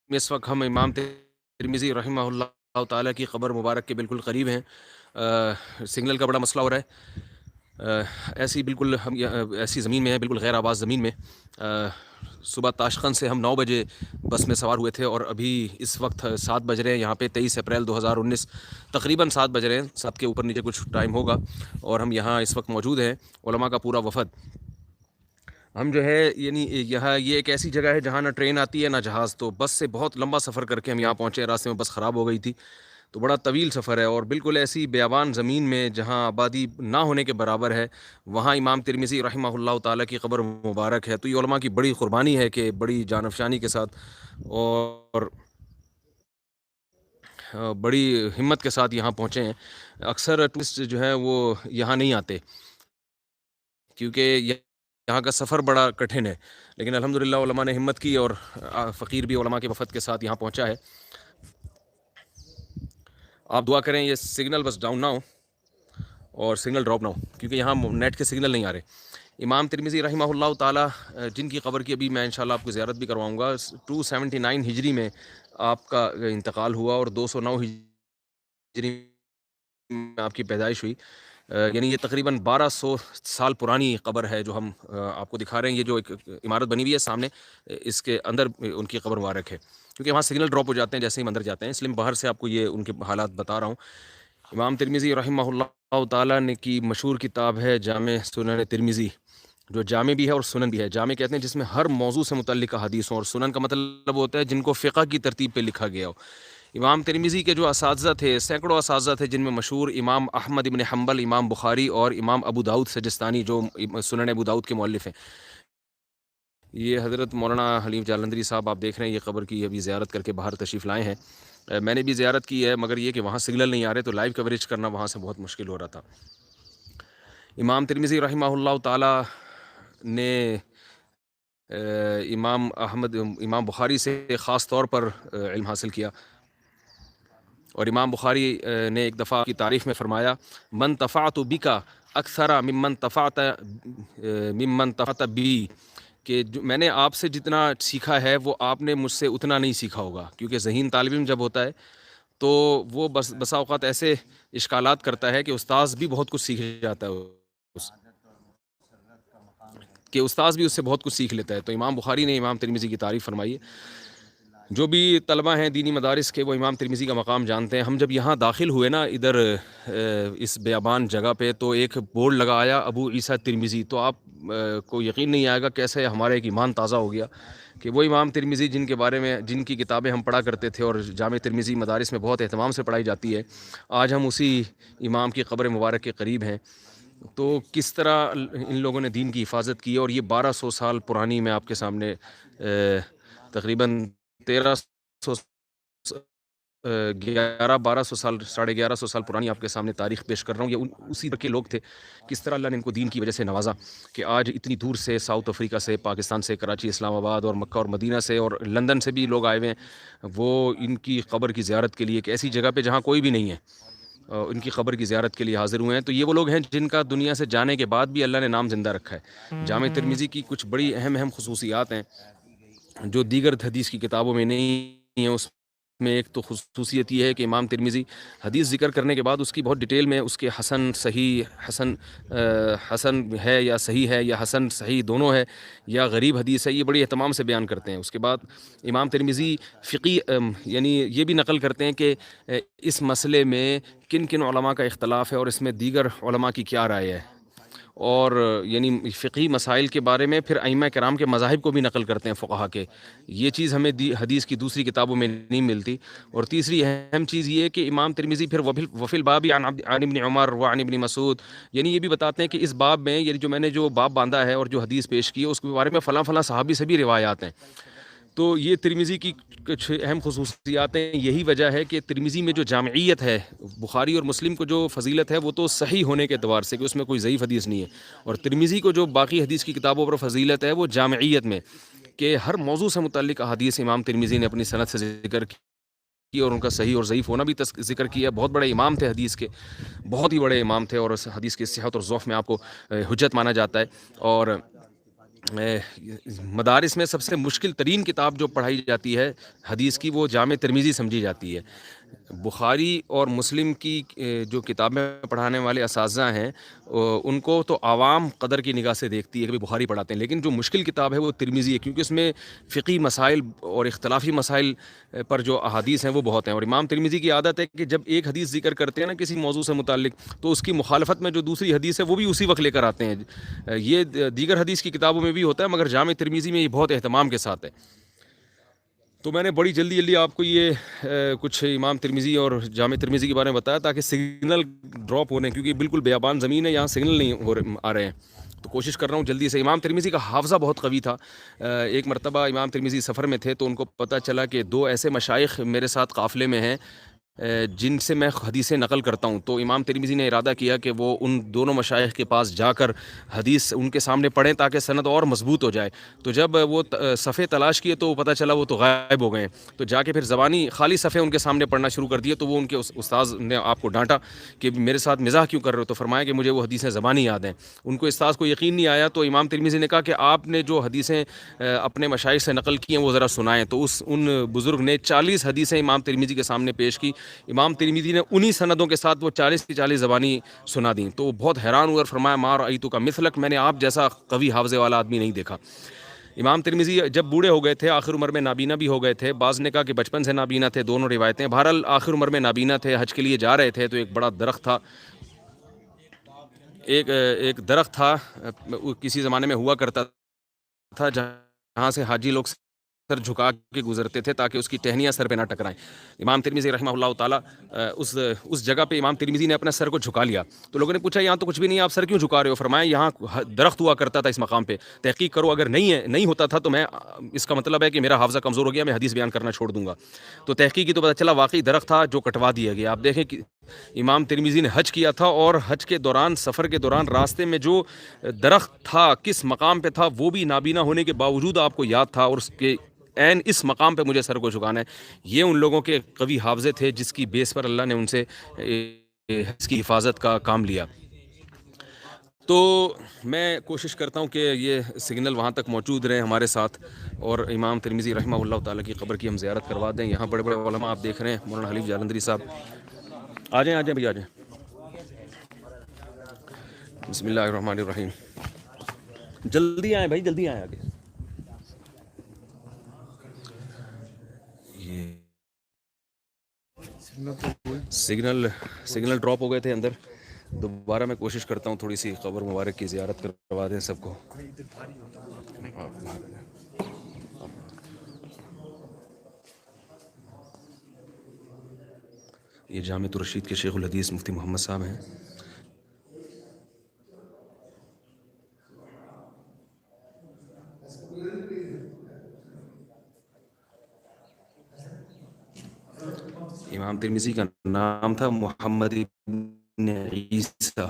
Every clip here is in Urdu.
اس وقت ہم امام ترمذی رحمہ اللہ تعالیٰ کی قبر مبارک کے بالکل قریب ہیں۔ سگنل کا بڑا مسئلہ ہو رہا ہے۔ ایسی بالکل ہم ایسی زمین میں ہیں، بالکل غیر آباد زمین میں۔ صبح تاشقند سے ہم 9 بجے بس میں سوار ہوئے تھے اور ابھی اس وقت 7 بج رہے ہیں یہاں پہ، 23 اپریل 2019، تقریباً 7 بج رہے ہیں، 7 کے اوپر نیچے کچھ ٹائم ہوگا، اور ہم یہاں اس وقت موجود ہیں، علماء کا پورا وفد۔ ہم جو ہے یعنی یہاں یہ ایک ایسی جگہ ہے جہاں نہ ٹرین آتی ہے نہ جہاز، تو بس سے بہت لمبا سفر کر کے ہم یہاں پہنچے۔ راستے میں بس خراب ہو گئی تھی، تو بڑا طویل سفر ہے، اور بالکل ایسی بیابان زمین میں جہاں آبادی نہ ہونے کے برابر ہے، وہاں امام ترمذی رحمہ اللہ تعالیٰ کی قبر مبارک ہے۔ تو یہ علماء کی بڑی قربانی ہے کہ بڑی جانفشانی کے ساتھ اور بڑی ہمت کے ساتھ یہاں پہنچے ہیں۔ اکثر ٹورسٹ جو ہیں وہ یہاں نہیں آتے کیونکہ یہاں کا سفر بڑا کٹھن ہے، لیکن الحمدللہ علماء نے ہمت کی اور فقیر بھی علماء کے وفد کے ساتھ یہاں پہنچا ہے۔ آپ دعا کریں یہ سگنل بس ڈاؤن نہ ہو اور سگنل ڈراپ نہ ہو، کیونکہ یہاں نیٹ کے سگنل نہیں آ رہے۔ امام ترمذی رحمہ اللہ تعالیٰ جن کی قبر کی ابھی میں انشاءاللہ آپ کو زیارت بھی کرواؤں گا، 279 ہجری میں آپ کا انتقال ہوا اور 209 ہجری میں آپ کی پیدائش ہوئی، یعنی یہ تقریباً 1200 سال پرانی قبر ہے جو ہم آپ کو دکھا رہے ہیں۔ یہ جو ایک عمارت بنی ہوئی ہے سامنے، اس کے اندر ان کی قبر مبارک ہے، کیونکہ وہاں سگنل ڈراپ ہو جاتے ہیں جیسے ہی اندر جاتے ہیں، اس لیے باہر سے آپ کو یہ ان کے حالات بتا رہا ہوں۔ امام ترمذی رحمہ اللہ تعالیٰ نے کی مشہور کتاب ہے جامع سنن ترمذی، جو جامع بھی ہے اور سنن بھی ہے۔ جامع کہتے ہیں جس میں ہر موضوع سے متعلق حدیث ہوں، اور سنن کا مطلب ہوتا ہے جن کو فقہ کی ترتیب پہ لکھا گیا ہو۔ امام ترمذی کے جو اساتذہ تھے، سینکڑوں اساتذہ تھے، جن میں مشہور امام احمد ابن حنبل، امام بخاری اور امام ابو داؤد سجستانی جو سنن ابو داؤد کے مؤلف ہیں۔ یہ حضرت مولانا حلیم جالندری صاحب آپ دیکھ رہے ہیں، یہ قبر کی ابھی زیارت کر کے باہر تشریف لائے ہیں۔ میں نے بھی زیارت کی ہے، مگر یہ کہ وہاں سگنل نہیں آ رہے، تو لائیو کوریج کرنا وہاں سے بہت مشکل ہو رہا تھا۔ امام ترمذی رحمہ اللہ تعالیٰ نے امام بخاری سے خاص طور پر علم حاصل کیا، اور امام بخاری نے ایک دفعہ کی تعریف میں فرمایا، من تفعت بک اکثر ممن تفعت بی، کہ میں نے آپ سے جتنا سیکھا ہے وہ آپ نے مجھ سے اتنا نہیں سیکھا ہوگا، کیونکہ ذہین طالب علم جب ہوتا ہے تو وہ بسا اوقات ایسے اشکالات کرتا ہے کہ استاذ بھی بہت کچھ سیکھ جاتا ہے، کہ استاذ بھی اس سے بہت کچھ سیکھ لیتا ہے۔ تو امام بخاری نے امام ترمذی کی تعریف فرمائی ہے۔ جو بھی طلبہ ہیں دینی مدارس کے، وہ امام ترمذی کا مقام جانتے ہیں۔ ہم جب یہاں داخل ہوئے نا ادھر اس بیابان جگہ پہ، تو ایک بورڈ لگا آیا ابو عیسیٰ ترمذی، تو آپ کو یقین نہیں آئے گا کیسے ہمارا ایک ایمان تازہ ہو گیا کہ وہ امام ترمذی جن کے بارے میں جن کی کتابیں ہم پڑھا کرتے تھے اور جامع ترمذی مدارس میں بہت اہتمام سے پڑھائی جاتی ہے، آج ہم اسی امام کی قبر مبارک کے قریب ہیں۔ تو کس طرح ان لوگوں نے دین کی حفاظت کی، اور یہ 1200 سال پرانی، میں آپ کے سامنے تقریباً 1300 1200 سال 1150 سال پرانی آپ کے سامنے تاریخ پیش کر رہا ہوں۔ یہ اسی طرح کے لوگ تھے، کس طرح اللہ نے ان کو دین کی وجہ سے نوازا کہ آج اتنی دور سے، ساؤتھ افریقہ سے، پاکستان سے، کراچی، اسلام آباد اور مکہ اور مدینہ سے اور لندن سے بھی لوگ آئے ہوئے ہیں، وہ ان کی قبر کی زیارت کے لیے، ایک ایسی جگہ پہ جہاں کوئی بھی نہیں ہے، ان کی قبر کی زیارت کے لیے حاضر ہوئے ہیں۔ تو یہ وہ لوگ ہیں جن کا دنیا سے جانے کے بعد بھی اللہ نے نام زندہ رکھا ہے۔ جامع ترمذی کی کچھ بڑی اہم خصوصیات ہیں جو دیگر حدیث کی کتابوں میں نہیں ہیں۔ اس میں ایک تو خصوصیت یہ ہے کہ امام ترمذی حدیث ذکر کرنے کے بعد اس کی بہت ڈیٹیل میں اس کے حسن صحیح، حسن ہے یا صحیح ہے، یا حسن صحیح دونوں ہے، یا غریب حدیث ہے، یہ بڑی اہتمام سے بیان کرتے ہیں۔ اس کے بعد امام ترمذی فقی یعنی یہ بھی نقل کرتے ہیں کہ اس مسئلے میں کن کن علماء کا اختلاف ہے اور اس میں دیگر علماء کی کیا رائے ہے، اور یعنی فقہی مسائل کے بارے میں پھر ائمہ کرام کے مذاہب کو بھی نقل کرتے ہیں فقہا کے۔ یہ چیز ہمیں حدیث کی دوسری کتابوں میں نہیں ملتی۔ اور تیسری اہم چیز یہ ہے کہ امام ترمذی پھر وفی الباب عن ابن عمر وعن ابن مسعود، یعنی یہ بھی بتاتے ہیں کہ اس باب میں، یعنی جو میں نے جو باب باندھا ہے اور جو حدیث پیش کی ہے اس کے بارے میں فلاں فلاں صحابی سے بھی روایات ہیں۔ تو یہ ترمذی کی کچھ اہم خصوصیات ہیں۔ یہی وجہ ہے کہ ترمذی میں جو جامعیت ہے، بخاری اور مسلم کو جو فضیلت ہے وہ تو صحیح ہونے کے اعتبار سے کہ اس میں کوئی ضعیف حدیث نہیں ہے، اور ترمذی کو جو باقی حدیث کی کتابوں پر فضیلت ہے وہ جامعیت میں، کہ ہر موضوع سے متعلق احادیث امام ترمذی نے اپنی سند سے ذکر کی اور ان کا صحیح اور ضعیف ہونا بھی ذکر کیا۔ بہت بڑے امام تھے حدیث کے، بہت ہی بڑے امام تھے، اور حدیث کی صحت اور ضعف میں آپ کو حجت مانا جاتا ہے۔ اور مدارس میں سب سے مشکل ترین کتاب جو پڑھائی جاتی ہے حدیث کی، وہ جامع ترمذی سمجھی جاتی ہے۔ بخاری اور مسلم کی جو کتابیں پڑھانے والے اساتذہ ہیں ان کو تو عوام قدر کی نگاہ سے دیکھتی ہے کہ بخاری پڑھاتے ہیں، لیکن جو مشکل کتاب ہے وہ ترمذی ہے، کیونکہ اس میں فقہی مسائل اور اختلافی مسائل پر جو احادیث ہیں وہ بہت ہیں، اور امام ترمذی کی عادت ہے کہ جب ایک حدیث ذکر کرتے ہیں نا کسی موضوع سے متعلق، تو اس کی مخالفت میں جو دوسری حدیث ہے وہ بھی اسی وقت لے کر آتے ہیں۔ یہ دیگر حدیث کی کتابوں میں بھی ہوتا ہے، مگر جامع ترمذی میں یہ بہت اہتمام کے ساتھ ہے۔ تو میں نے بڑی جلدی آپ کو یہ کچھ امام ترمذی اور جامع ترمذی کے بارے میں بتایا تاکہ سگنل ڈراپ ہونے، کیونکہ بالکل بیابان زمین ہے، یہاں سگنل نہیں آ رہے ہیں، تو کوشش کر رہا ہوں جلدی سے۔ امام ترمذی کا حافظہ بہت قوی تھا۔ ایک مرتبہ امام ترمذی سفر میں تھے تو ان کو پتہ چلا کہ دو ایسے مشائخ میرے ساتھ قافلے میں ہیں جن سے میں حدیثیں نقل کرتا ہوں، تو امام ترمذی نے ارادہ کیا کہ وہ ان دونوں مشائخ کے پاس جا کر حدیث ان کے سامنے پڑھیں تاکہ سند اور مضبوط ہو جائے۔ تو جب وہ صفحے تلاش کیے تو پتہ چلا وہ تو غائب ہو گئے ہیں، تو جا کے پھر زبانی خالی صفحے ان کے سامنے پڑھنا شروع کر دیے، تو وہ ان کے استاذ نے آپ کو ڈانٹا کہ میرے ساتھ مزاح کیوں کر رہے ہو، تو فرمایا کہ مجھے وہ حدیثیں زبانی یاد ہیں۔ ان کو استاذ کو یقین نہیں آیا، تو امام ترمذی نے کہا کہ آپ نے جو حدیثیں اپنے مشائخ سے نقل کی ہیں وہ ذرا سنائیں، تو ان بزرگ نے 40 حدیثیں امام ترمذی کے سامنے پیش کی۔ امام ترمذی نے انہی سندوں کے ساتھ وہ 40 کی 40 زبانی سنا دیں، تو وہ بہت حیران ہوئے اور فرمایا ما رأیتک مثلک، میں نے آپ جیسا قوی حافظے والا آدمی نہیں دیکھا۔ امام ترمذی جب بوڑھے ہو گئے تھے، آخر عمر میں نابینا بھی ہو گئے تھے، بعض نے کہا کہ بچپن سے نابینا تھے، دونوں روایتیں، بہرحال آخر عمر میں نابینا تھے، حج کے لیے جا رہے تھے تو ایک بڑا درخت تھا، ایک درخت تھا کسی زمانے میں ہوا کرتا تھا جہاں سے حاجی لوگ سر جھکا کے گزرتے تھے تاکہ اس کی ٹہنیاں سر پہ نہ ٹکرائیں۔ امام ترمذی رحمہ اللہ تعالیٰ اس جگہ پہ امام ترمذی نے اپنا سر کو جھکا لیا، تو لوگوں نے پوچھا یہاں تو کچھ بھی نہیں ہے، آپ سر کیوں جھکا رہے ہو؟ فرمایا یہاں درخت ہوا کرتا تھا اس مقام پہ، تحقیق کرو، اگر نہیں ہوتا تھا تو میں اس کا مطلب ہے کہ میرا حافظہ کمزور ہو گیا، میں حدیث بیان کرنا چھوڑ دوں گا۔ تو تحقیق کی تو پتہ چلا واقعی درخت تھا جو کٹوا دیا گیا۔ آپ دیکھیں کہ امام ترمذی نے حج کیا تھا اور حج کے دوران، سفر کے دوران راستے میں جو درخت تھا کس مقام پہ تھا وہ بھی نابینا ہونے کے باوجود آپ کو یاد تھا، اور اس کے عین اس مقام پہ مجھے سر کو جھکانا ہے۔ یہ ان لوگوں کے قوی حافظے تھے جس کی بیس پر اللہ نے ان سے حج کی حفاظت کا کام لیا۔ تو میں کوشش کرتا ہوں کہ یہ سگنل وہاں تک موجود رہے ہمارے ساتھ، اور امام ترمذی رحمہ اللہ تعالیٰ کی قبر کی ہم زیارت کروا دیں۔ یہاں بڑے بڑے علماء آپ دیکھ رہے ہیں، مولانا حلیف جالندھری صاحب، آ جائیں بھائی آ جائیں۔ بسم اللہ الرحمن الرحیم، جلدی آئیں بھائی، جلدی آئیں آگے۔ سگنل ڈراپ ہو گئے تھے اندر، دوبارہ میں کوشش کرتا ہوں تھوڑی سی قبر مبارک کی زیارت کروا دیں سب کو۔ یہ جامع الرشید کے شیخ الحدیث مفتی محمد صاحب ہیں۔ امام ترمذی کا نام تھا محمد ابن عیسیٰ،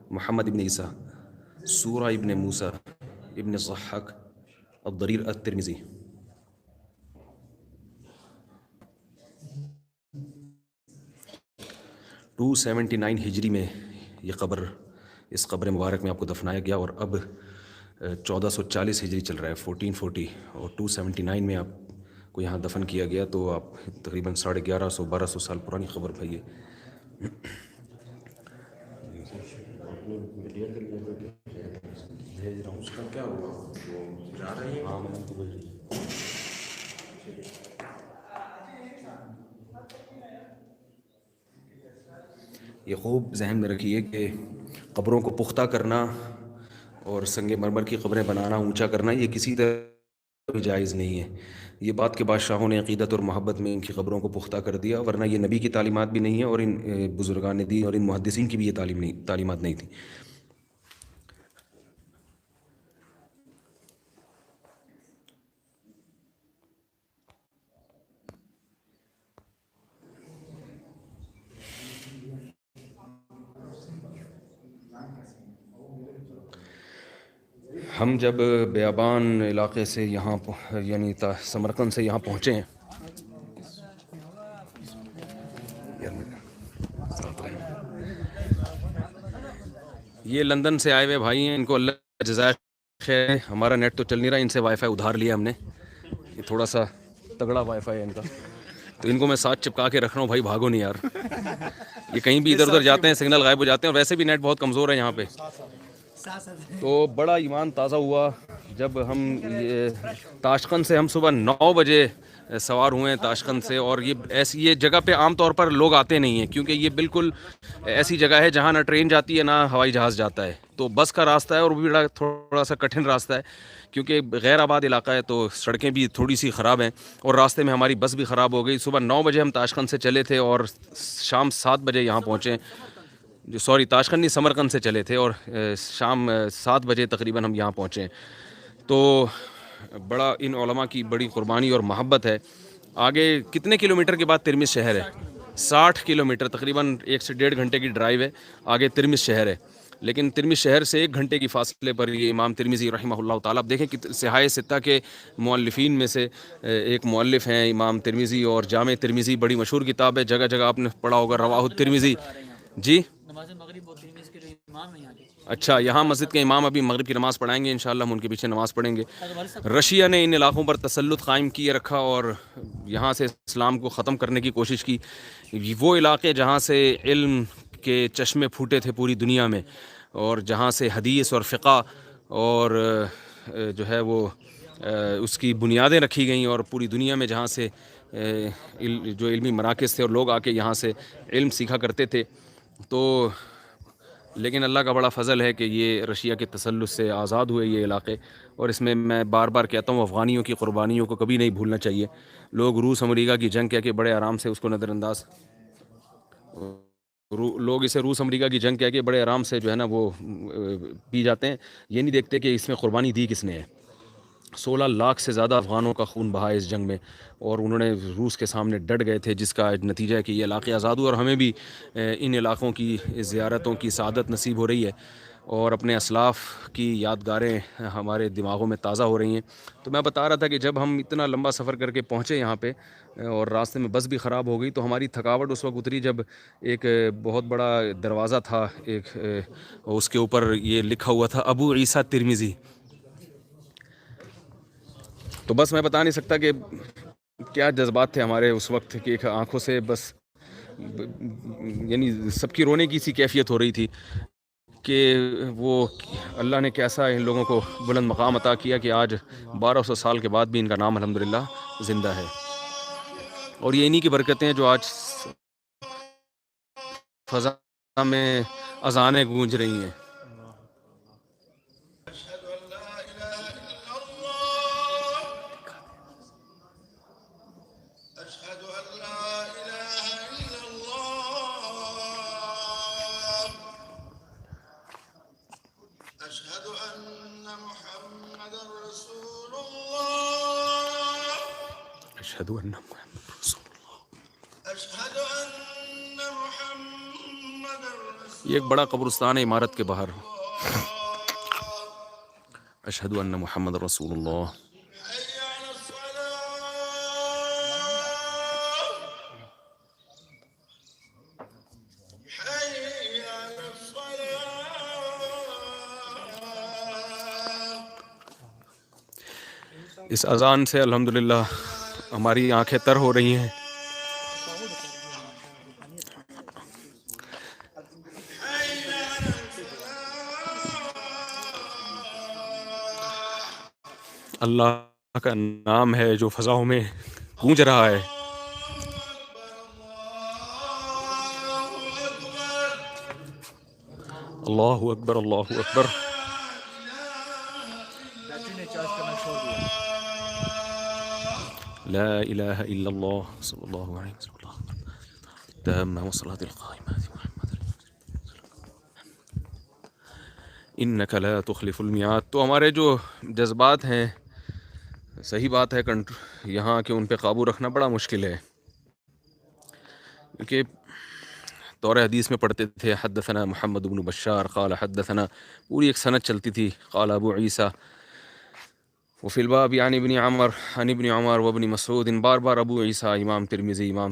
محمد ابن عیسیٰ، سورہ ابن موسیٰ ابن ضحاک الضریر الترمذی۔ ٹو 79 ہجری میں یہ قبر، اس قبر مبارک میں آپ کو دفنایا گیا، اور اب 1440 ہجری چل رہا ہے، 1440، اور 279 میں آپ کو یہاں دفن کیا گیا، تو آپ تقریباً 1150-1200 سال پرانی قبر بھائی ہے۔ بھیج رہا ہوں، اس کا کیا ہوا، وہ جا رہے ہیں؟ ہاں میں ان کو بھیج رہی ہوں۔ یہ خوب ذہن میں رکھیے کہ قبروں کو پختہ کرنا اور سنگ مرمر کی قبریں بنانا، اونچا کرنا، یہ کسی طرح بھی جائز نہیں ہے۔ یہ بات کے بادشاہوں نے عقیدت اور محبت میں ان کی قبروں کو پختہ کر دیا، ورنہ یہ نبی کی تعلیمات بھی نہیں ہے، اور ان بزرگان دین اور ان محدثین کی بھی یہ تعلیمات نہیں تھی۔ ہم جب بیابان علاقے سے یہاں یعنی سمرقند سے یہاں پہنچے ہیں، یہ لندن سے آئے ہوئے بھائی ہیں، ان کو اللہ جزائے خیر ہے۔ ہمارا نیٹ تو چل نہیں رہا، ان سے وائی فائی ادھار لیا ہم نے، یہ تھوڑا سا تگڑا وائی فائی ہے ان کا، تو ان کو میں ساتھ چپکا کے رکھ رہا ہوں، بھائی بھاگو نہیں یار، یہ کہیں بھی ادھر ادھر جاتے ہیں سگنل غائب ہو جاتے ہیں، اور ویسے بھی نیٹ بہت کمزور ہے یہاں پہ۔ تو بڑا ایمان تازہ ہوا جب ہم تاشقند سے ہم صبح 9 بجے سوار ہوئے ہیں تاشقند سے، اور یہ جگہ پہ عام طور پر لوگ آتے نہیں ہیں، کیونکہ یہ بالکل ایسی جگہ ہے جہاں نہ ٹرین جاتی ہے نہ ہوائی جہاز جاتا ہے، تو بس کا راستہ ہے، اور وہ بھی تھوڑا سا کٹھن راستہ ہے، کیونکہ غیر آباد علاقہ ہے، تو سڑکیں بھی تھوڑی سی خراب ہیں، اور راستے میں ہماری بس بھی خراب ہو گئی۔ صبح 9 بجے ہم تاشقند سے چلے تھے اور شام 7 بجے یہاں پہنچے، تاشقند نہیں، سمرقند سے چلے تھے، اور شام 7 بجے تقریباً ہم یہاں پہنچے۔ تو بڑا ان علماء کی بڑی قربانی اور محبت ہے۔ آگے کتنے کلومیٹر کے بعد ترمذ شہر ہے؟ 60 کلومیٹر، تقریباً 1 سے 1.5 گھنٹے کی ڈرائیو ہے، آگے ترمذ شہر ہے، لیکن ترمذ شہر سے 1 گھنٹے کی فاصلے پر یہ امام ترمذی رحمہ اللہ تعالیٰ، آپ دیکھیں کہ صحاح ستہ کے مؤلفین میں سے ایک مؤلف ہیں امام ترمذی، اور جامع ترمذی بڑی مشہور کتاب ہے، جگہ جگہ آپ نے پڑھا ہوگا رواہ الترمذی۔ جی نماز مغرب اور ترمذ کے جو امام ہیں یہاں کے، اچھا، یہاں مسجد کے امام ابھی مغرب کی نماز پڑھائیں گے انشاءاللہ، ہم ان کے پیچھے نماز پڑھیں گے۔ رشیا نے ان علاقوں پر تسلط قائم کیے رکھا اور یہاں سے اسلام کو ختم کرنے کی کوشش کی۔ وہ علاقے جہاں سے علم کے چشمے پھوٹے تھے پوری دنیا میں، اور جہاں سے حدیث اور فقہ اور جو ہے وہ اس کی بنیادیں رکھی گئیں، اور پوری دنیا میں جہاں سے جو علمی مراکز تھے اور لوگ آ کے یہاں سے علم سیکھا کرتے تھے، تو لیکن اللہ کا بڑا فضل ہے کہ یہ رشیا کے تسلط سے آزاد ہوئے یہ علاقے، اور اس میں میں بار بار کہتا ہوں افغانیوں کی قربانیوں کو کبھی نہیں بھولنا چاہیے۔ لوگ روس امریکہ کی جنگ کہہ کے بڑے آرام سے اس کو نظر انداز، لوگ اسے روس امریکہ کی جنگ کہہ کے بڑے آرام سے جو ہے نا وہ پی جاتے ہیں، یہ نہیں دیکھتے کہ اس میں قربانی دی کس نے ہے۔ 16 لاکھ سے زیادہ افغانوں کا خون بہا ہے اس جنگ میں، اور انہوں نے روس کے سامنے ڈٹ گئے تھے، جس کا نتیجہ ہے کہ یہ علاقے آزاد ہوئے، اور ہمیں بھی ان علاقوں کی زیارتوں کی سعادت نصیب ہو رہی ہے، اور اپنے اسلاف کی یادگاریں ہمارے دماغوں میں تازہ ہو رہی ہیں۔ تو میں بتا رہا تھا کہ جب ہم اتنا لمبا سفر کر کے پہنچے یہاں پہ، اور راستے میں بس بھی خراب ہو گئی، تو ہماری تھکاوٹ اس وقت اتری جب ایک بہت بڑا دروازہ تھا، ایک اس کے اوپر یہ لکھا ہوا تھا ابو عیسیٰ ترمذی۔ تو بس میں بتا نہیں سکتا کہ کیا جذبات تھے ہمارے اس وقت، کہ ایک آنکھوں سے بس یعنی سب کی رونے کی سی کیفیت ہو رہی تھی کہ وہ اللہ نے کیسا ان لوگوں کو بلند مقام عطا کیا کہ آج 1200 سال کے بعد بھی ان کا نام الحمدللہ زندہ ہے، اور یہ انہی کی برکتیں ہیں جو آج فضا میں اذانیں گونج رہی ہیں۔ اشہد ان محمد رسول اللہ۔ یہ ایک بڑا قبرستان ہے عمارت کے باہر۔ اشہد ان محمد رسول اللہ۔ اس اذان سے الحمدللہ ہماری آنکھیں تر ہو رہی ہیں۔ اللہ کا نام ہے جو فضاؤں میں گونج رہا ہے۔ اللہ اکبر، اللہ اکبر۔ لا الہ الا اللہ صلی اللہ علیہ وسلم تامہ والصلاۃ القائمہ محمد انک لا تخلف المیعاد۔ تو ہمارے جو جذبات ہیں، صحیح بات ہے یہاں کہ ان پہ قابو رکھنا بڑا مشکل ہے، کیونکہ دور حدیث میں پڑھتے تھے حدثنا محمد بن بشار قال حدثنا، پوری ایک سند چلتی تھی، قال ابو عیسیٰ وفی الباب عن ابن عمر وابن مسعود، بار بار ابو عیسیٰ، امام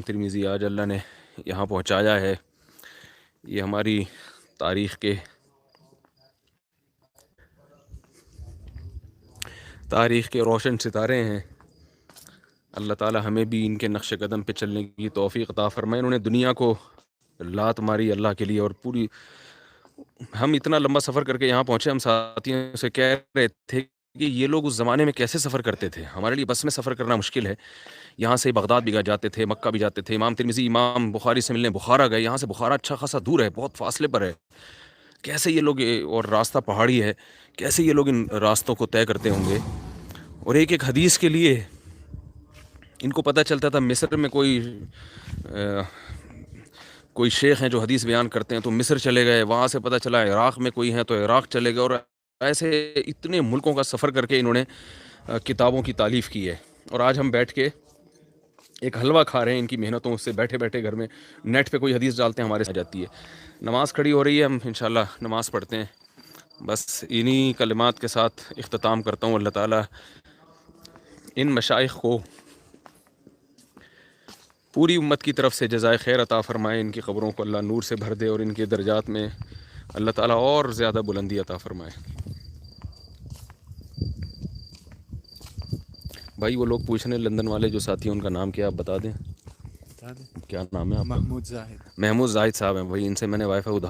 ترمذی، آج اللہ نے یہاں پہنچایا ہے۔ یہ ہماری تاریخ کے تاریخ کے روشن ستارے ہیں. اللہ تعالیٰ ہمیں بھی ان کے نقش قدم پہ چلنے کی توفیق عطا فرمائے. انہوں نے دنیا کو لات ماری اللہ کے لیے، اور پوری ہم اتنا لمبا سفر کر کے یہاں پہنچے. ہم ساتھیوں سے کہہ رہے تھے کہ یہ لوگ اس زمانے میں کیسے سفر کرتے تھے. ہمارے لیے بس میں سفر کرنا مشکل ہے. یہاں سے بغداد بھی جاتے تھے، مکہ بھی جاتے تھے. امام ترمذی امام بخاری سے ملنے بخارا گئے. یہاں سے بخارا اچھا خاصا دور ہے، بہت فاصلے پر ہے. کیسے یہ لوگ، اور راستہ پہاڑی ہے، کیسے یہ لوگ ان راستوں کو طے کرتے ہوں گے. اور ایک ایک حدیث کے لیے ان کو پتہ چلتا تھا مصر میں کوئی شیخ ہیں جو حدیث بیان کرتے ہیں تو مصر چلے گئے. وہاں سے پتہ چلا عراق میں کوئی ہیں تو عراق چلے گئے. اور ایسے اتنے ملکوں کا سفر کر کے انہوں نے کتابوں کی تالیف کی ہے. اور آج ہم بیٹھ کے ایک حلوہ کھا رہے ہیں ان کی محنتوں سے. بیٹھے بیٹھے گھر میں نیٹ پہ کوئی حدیث ڈالتے ہیں، ہمارے ساتھ جاتی ہے. نماز کھڑی ہو رہی ہے، ہم انشاءاللہ نماز پڑھتے ہیں. بس انہی کلمات کے ساتھ اختتام کرتا ہوں. اللہ تعالیٰ ان مشائخ کو پوری امت کی طرف سے جزائے خیر عطا فرمائے. ان کی قبروں کو اللہ نور سے بھر دے، اور ان کے درجات میں اللہ تعالیٰ اور زیادہ بلندی عطا فرمائے. بھائی وہ لوگ پوچھ رہے ہیں لندن والے جو ساتھی ہیں، ان کا نام کیا آپ بتا دیں. کیا نام ہے آپ کا؟ محمود زاہد. محمود زاہد صاحب ہیں. وہی ان سے میں نے وائی فائی ادھار